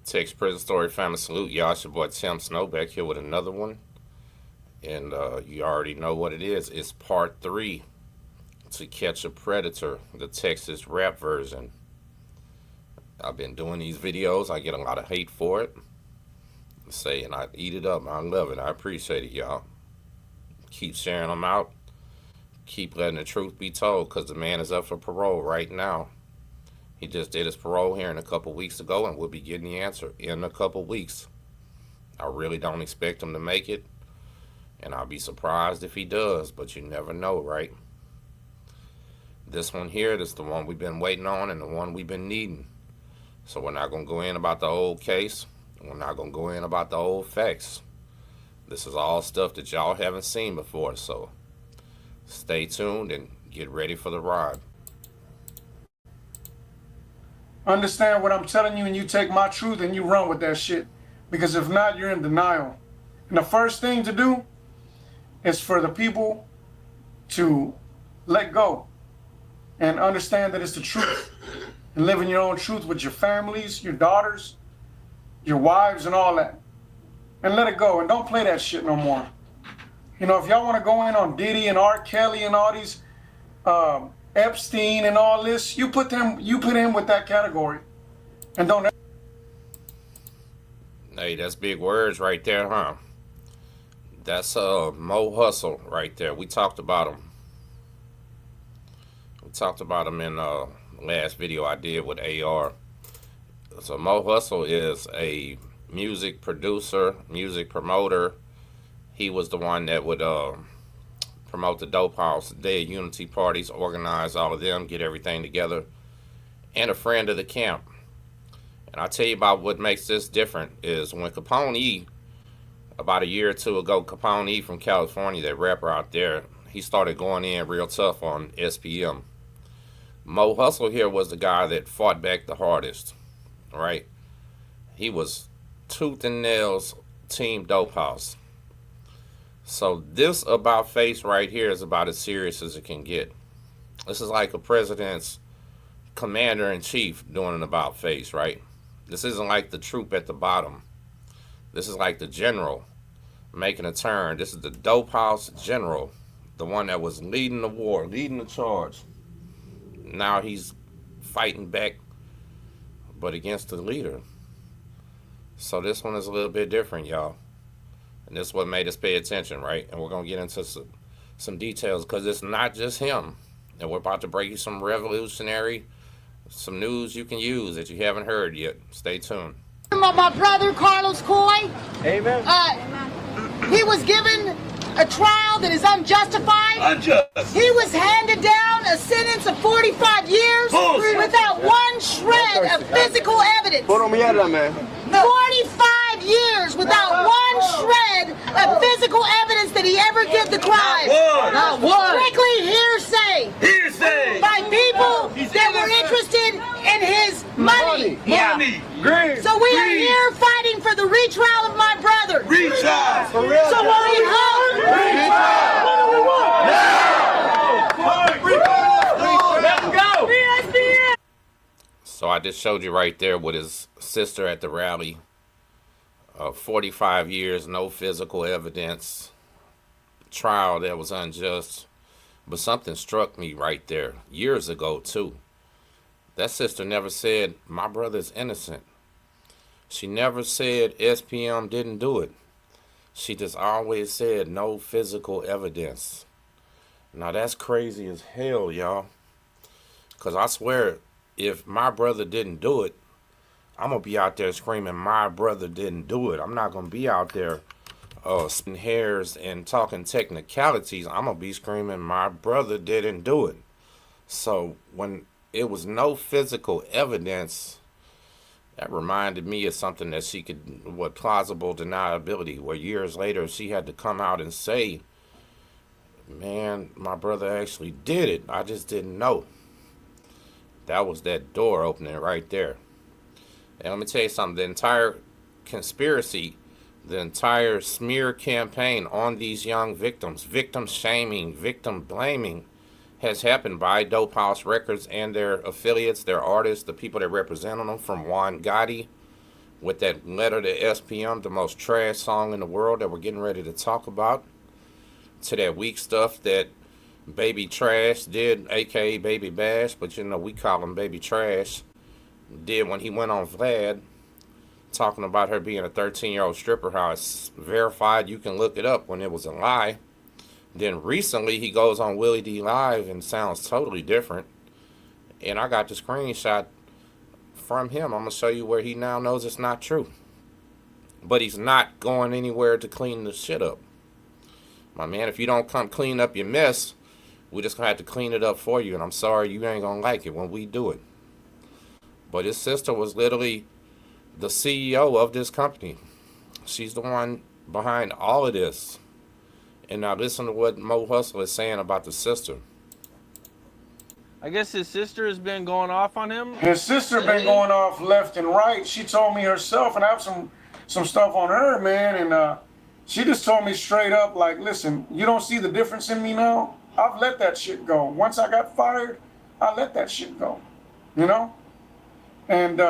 Texas Prison Story family, salute y'all. It's your boy Tim Snow back here with another one. And you already know what it is. It's part 3 to Catch a Predator, the Texas rap version. I've been doing these videos. I get a lot of hate for it. Saying I eat it up. I love it. I appreciate it, y'all. Keep sharing them out. Keep letting the truth be told, because the man is up for parole right now. He just did his parole here a couple weeks ago, and we'll be getting the answer in a couple weeks. I really don't expect him to make it, and I'll be surprised if he does, but you never know, right? This one here, this is the one we've been waiting on and the one we've been needing. So we're not going to go in about the old case. We're not going to go in about the old facts. This is all stuff that y'all haven't seen before, so stay tuned and get ready for the ride. Understand what I'm telling you, and you take my truth and you run with that shit. Because if not, you're in denial. And the first thing to do is for the people to let go and understand that it's the truth. And live in your own truth with your families, your daughters, your wives, and all that. And let it go. And don't play that shit no more. You know, if y'all want to go in on Diddy and R. Kelly and all these Epstein and all this, you put him with that category. And don't. Hey, that's big words right there, huh? That's Mo Hustle right there. We talked about him. We talked about him in the last video I did with AR. So Mo Hustle is a music producer, music promoter. He was the one that would promote the Dope House, Day of Unity parties, organize all of them, get everything together, and a friend of the camp. And I'll tell you about what makes this different is when Capone E, about a year or two ago, Capone E from California, that rapper out there, he started going in real tough on SPM. Mo Hustle here was the guy that fought back the hardest, right? He was tooth and nails Team Dope House. So this about face right here is about as serious as it can get. This is like a president's commander-in-chief doing an about face, right? This isn't like the troop at the bottom. This is like the general making a turn. This is the Dope House general, the one that was leading the war, leading the charge. Now he's fighting back, but against the leader. So this one is a little bit different, y'all. And this is what made us pay attention, right? And we're going to get into some details, because it's not just him. And we're about to break you some some news you can use that you haven't heard yet. Stay tuned. My brother, Carlos Coy. Amen. He was given a trial that is unjustified. Unjust. He was handed down a sentence of 45 years without one shred of physical evidence. Puro mierda, man. 45 years without one shred of physical evidence that he ever did the crime. Not one. Strictly hearsay. Hearsay. By people that were interested in his money. Money. Green. So we are here fighting for the retrial of my brother. Retrial. For real. So what do we want? Retrial. What do we want? Now. Let's go. SPM. So I just showed you right there with his sister at the rally. 45 years, no physical evidence. Trial that was unjust. But something struck me right there years ago too. That sister never said, my brother's innocent. She never said SPM didn't do it. She just always said no physical evidence. Now that's crazy as hell, y'all. Because I swear, if my brother didn't do it, I'm going to be out there screaming, my brother didn't do it. I'm not going to be out there splitting hairs and talking technicalities. I'm going to be screaming, my brother didn't do it. So when it was no physical evidence, that reminded me of something that she could, plausible deniability, where years later she had to come out and say, man, my brother actually did it. I just didn't know. That was that door opening right there. And let me tell you something, the entire conspiracy, the entire smear campaign on these young victims, victim shaming, victim blaming, has happened by Dope House Records and their affiliates, their artists, the people that represent them, from Juan Gotti with that letter to SPM, the most trash song in the world that we're getting ready to talk about, to that weak stuff that Baby Trash did, aka Baby Bash, but we call him Baby Trash, did when he went on Vlad, talking about her being a 13-year-old stripper, how it's verified, you can look it up, when it was a lie. Then recently he goes on Willie D Live and sounds totally different. And I got the screenshot from him. I'm going to show you where he now knows it's not true. But he's not going anywhere to clean the shit up. My man, if you don't come clean up your mess, we just going to have to clean it up for you. And I'm sorry, you ain't going to like it when we do it. But his sister was literally the CEO of this company. She's the one behind all of this. And now listen to what Mo Hustle is saying about the sister. I guess his sister has been going off on him. His sister been going off left and right. She told me herself, and I have some stuff on her, man, and she just told me straight up, like, listen, you don't see the difference in me now? I've let that shit go. Once I got fired, I let that shit go, you know? And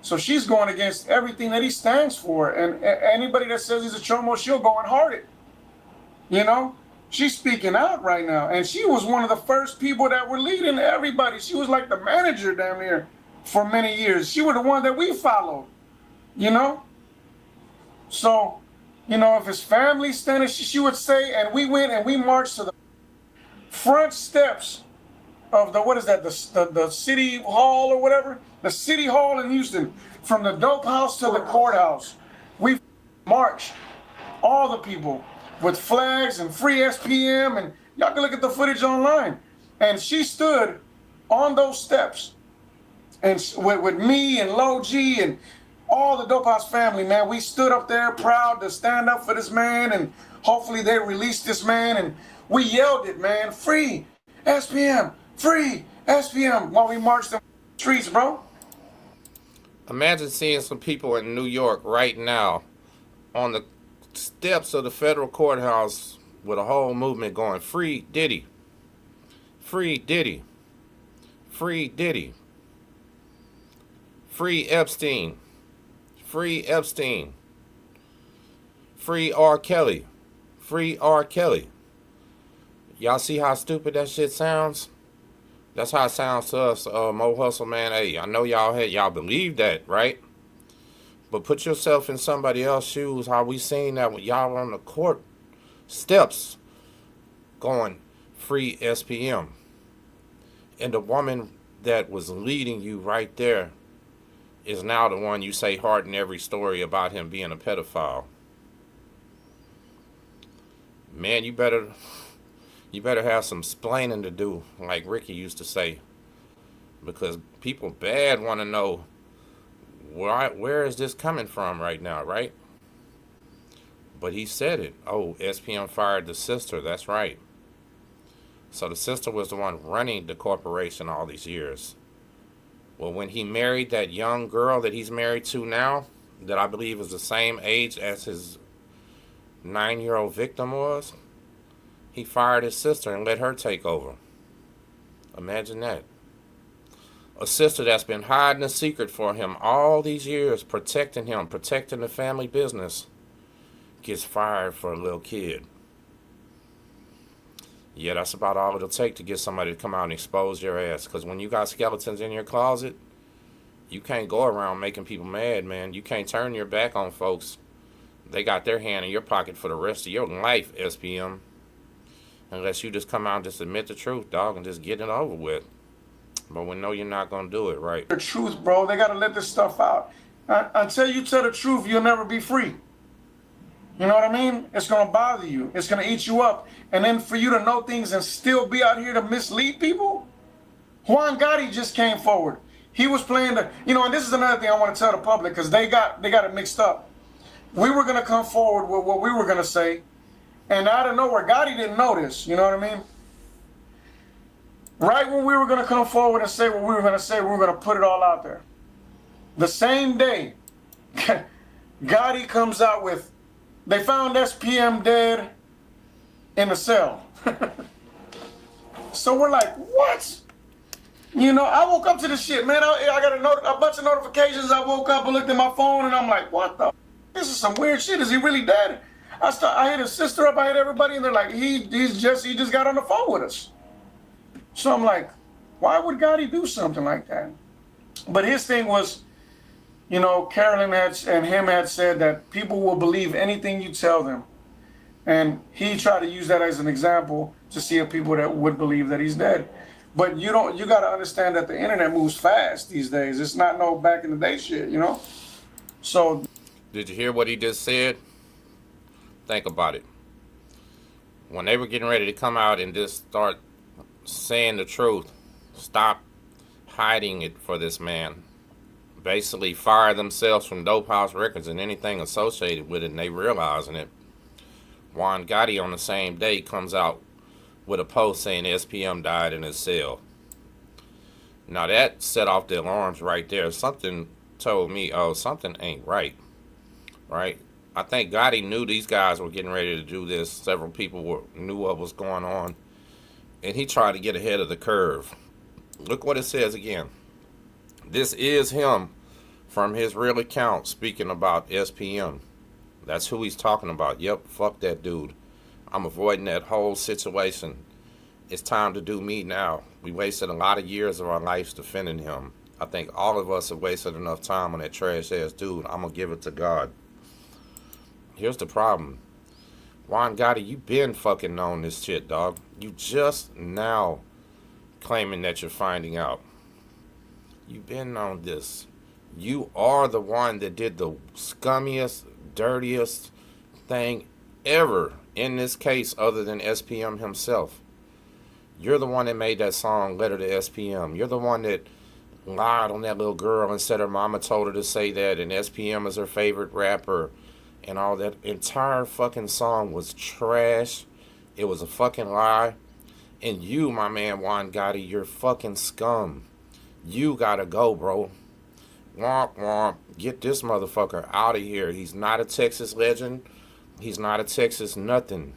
so she's going against everything that he stands for, and anybody that says he's a chomo, she'll go and heart it, you know? She's speaking out right now, and she was one of the first people that were leading everybody. She was like the manager down there for many years. She was the one that we followed, you know? So, you know, if his family standing, she would say, and we went and we marched to the front steps of the, what is that, the city hall or whatever? The city hall in Houston, from the dope house to the courthouse. We marched, all the people, with flags and free SPM, and y'all can look at the footage online. And she stood on those steps, and with me and Low G and all the Dope House family, man, we stood up there proud to stand up for this man, and hopefully they release this man, and we yelled it, man, free SPM, while we marched the streets, bro. Imagine seeing some people in New York right now on the steps of the federal courthouse with a whole movement going, free Diddy, free Diddy, free Diddy, free Epstein, free Epstein, free R. Kelly, free R. Kelly. Y'all see how stupid that shit sounds? That's how it sounds to us, Mo Hustle, man. Hey, I know y'all believe that, right? But put yourself in somebody else's shoes, how we seen that when y'all were on the court steps going free SPM. And the woman that was leading you right there is now the one you say heart in every story about him being a pedophile. Man, you better have some splaining to do, like Ricky used to say. Because people bad want to know, where is this coming from right now, right? But he said it. Oh, SPM fired the sister. That's right. So the sister was the one running the corporation all these years. Well, when he married that young girl that he's married to now, that I believe is the same age as his 9-year-old victim was, he fired his sister and let her take over. Imagine that. A sister that's been hiding a secret for him all these years, protecting him, protecting the family business, gets fired for a little kid. Yeah, that's about all it'll take to get somebody to come out and expose your ass. Because when you got skeletons in your closet, you can't go around making people mad, man. You can't turn your back on folks. They got their hand in your pocket for the rest of your life, SPM. Unless you just come out and just admit the truth, dog, and just get it over with. But we know you're not going to do it, right? The truth, bro. They got to let this stuff out. Until you tell the truth, you'll never be free. You know what I mean? It's going to bother you. It's going to eat you up. And then for you to know things and still be out here to mislead people? Juan Gotti just came forward. He was playing the, and this is another thing I want to tell the public, because they got it mixed up. We were going to come forward with what we were going to say. And out of nowhere, Gotti didn't know this. You know what I mean? Right when we were going to come forward and say what we were going to say, we were going to put it all out there. The same day, Gotti comes out with, they found SPM dead in a cell. So we're like, what? You know, I woke up to this shit, man. I got a bunch of notifications. I woke up and looked at my phone, and I'm like, what the? This is some weird shit. Is he really dead? I hit his sister up. I hit everybody, and they're like, he just got on the phone with us. So I'm like, why would Gotti do something like that? But his thing was, you know, Carolyn and him had said that people will believe anything you tell them. And he tried to use that as an example to see if people that would believe that he's dead. But you got to understand that the internet moves fast these days. It's not no back in the day shit, you know? So. Did you hear what he just said? Think about it. When they were getting ready to come out and just start saying the truth, stop hiding it for this man. Basically fire themselves from Dope House Records and anything associated with it, and they realizing it. Juan Gotti on the same day comes out with a post saying SPM died in his cell. Now that set off the alarms right there. Something told me, oh, something ain't right. Right? I think Gotti knew these guys were getting ready to do this. Several people knew what was going on. And he tried to get ahead of the curve. Look what it says again. This is him from his real account speaking about SPM. That's who he's talking about. Yep, fuck that dude. I'm avoiding that whole situation. It's time to do me now. We wasted a lot of years of our lives defending him. I think all of us have wasted enough time on that trash ass dude. I'm gonna give it to God. Here's the problem. Juan Gotti, you been fucking known this shit, dog. You just now claiming that you're finding out. You been on this. You are the one that did the scummiest, dirtiest thing ever in this case other than SPM himself. You're the one that made that song, Letter to SPM. You're the one that lied on that little girl and said her mama told her to say that, and SPM is her favorite rapper, and all that. Entire fucking song was trash. It was a fucking lie. And you, my man Juan Gotti, you're fucking scum. You gotta go, bro. Womp womp. Get this motherfucker out of here. He's not a Texas legend. He's not a Texas nothing.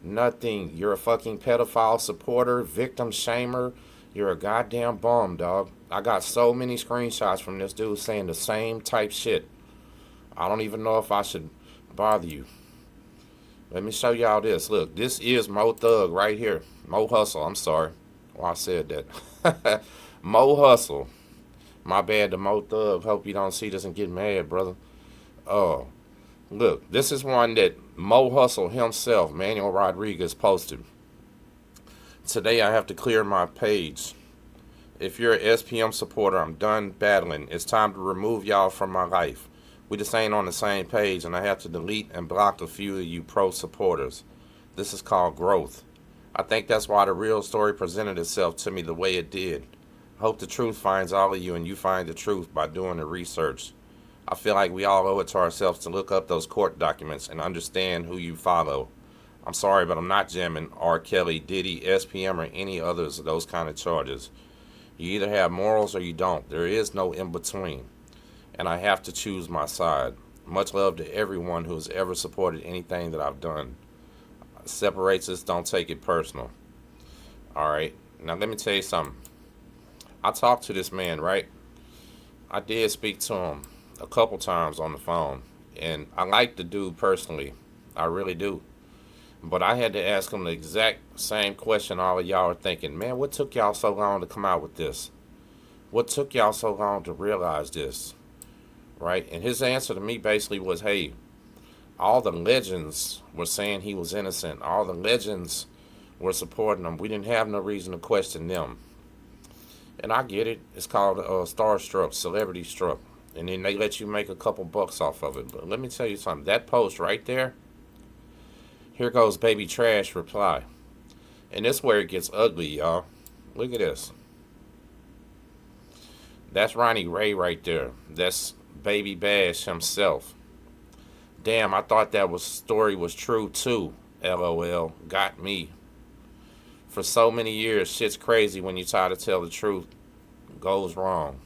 Nothing. You're a fucking pedophile supporter, victim shamer. You're a goddamn bum, dog. I got so many screenshots from this dude saying the same type shit. I don't even know if I should bother you. Let me show y'all this. Look, this is Mo Thug right here. Mo Hustle, I'm sorry. Well, I said that. Mo Hustle. My bad to Mo Thug. Hope you don't see this and get mad, brother. Oh, look, this is one that Mo Hustle himself, Manuel Rodriguez, posted. Today I have to clear my page. If you're an SPM supporter, I'm done battling. It's time to remove y'all from my life. We just ain't on the same page, and I have to delete and block a few of you pro supporters. This is called growth. I think that's why the real story presented itself to me the way it did. I hope the truth finds all of you, and you find the truth by doing the research. I feel like we all owe it to ourselves to look up those court documents and understand who you follow. I'm sorry, but I'm not jamming R. Kelly, Diddy, SPM, or any others of those kind of charges. You either have morals or you don't. There is no in between. And I have to choose my side. Much love to everyone who has ever supported anything that I've done. Separates us, don't take it personal. Alright, now let me tell you something. I talked to this man, right? I did speak to him a couple times on the phone. And I like the dude personally. I really do. But I had to ask him the exact same question all of y'all are thinking. Man, what took y'all so long to come out with this? What took y'all so long to realize this? Right? And his answer to me basically was, hey, all the legends were saying he was innocent. All the legends were supporting him. We didn't have no reason to question them. And I get it. It's called starstruck, celebrity struck. And then they let you make a couple bucks off of it. But let me tell you something. That post right there, here goes Baby Trash reply. And this is where it gets ugly, y'all. Look at this. That's Ronnie Ray right there. That's Baby Bash himself. Damn, I thought that story was true too. LOL. Got me. For so many years, shit's crazy when you try to tell the truth. Goes wrong.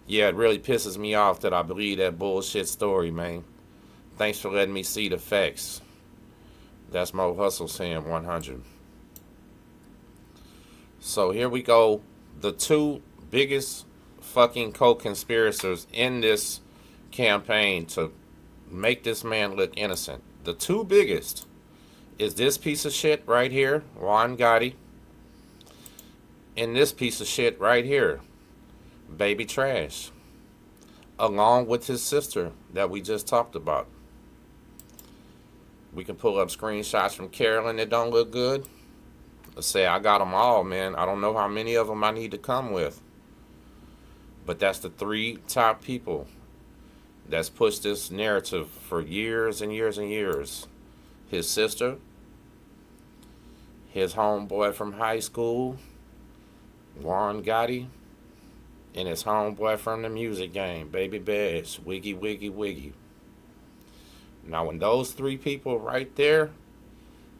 Yeah, it really pisses me off that I believe that bullshit story, man. Thanks for letting me see the facts. That's Mo Hustle saying 100. So here we go the two biggest fucking co-conspirators in this campaign to make this man look innocent. The two biggest is this piece of shit right here, Juan Gotti, and this piece of shit right here, Baby Trash, along with his sister that we just talked about. We can pull up screenshots from Carolyn that don't look good. Let's say I got them all, man. I don't know how many of them I need to come with. But that's the three top people that's pushed this narrative for years and years and years. His sister, his homeboy from high school, Juan Gotti, and his homeboy from the music game, Baby Bash, Wiggy Wiggy Wiggy. Now when those three people right there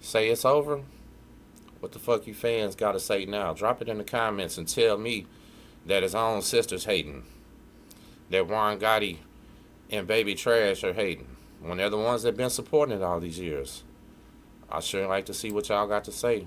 say it's over, what the fuck you fans gotta say now? Drop it in the comments and tell me that his own sister's hating. That Juan Gotti and Baby Trash are hating. When they're the ones that been supporting it all these years. I sure like to see what y'all got to say.